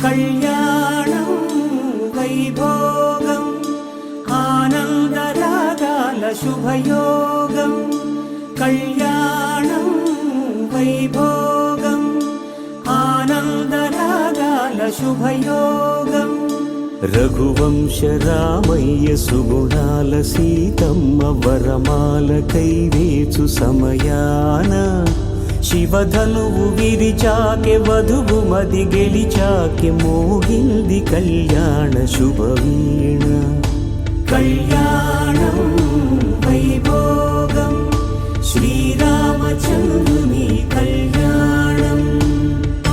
కళ్యాణం వైభోగం ఆనందరాగాల శుభయోగం కళ్యాణం వైభోగం ఆనందరాగాల శుభయోగం రఘువంశ రామయ్య సుగుణాల సీతమ్మ వరమాల కైవేచు సమయాన శివధనువు విరిచాకె వధువు మది గెలిచాకె మోగింది కళ్యాణ శుభవీణ కళ్యాణం వైభోగం శ్రీరామచంద్రుని కళ్యాణం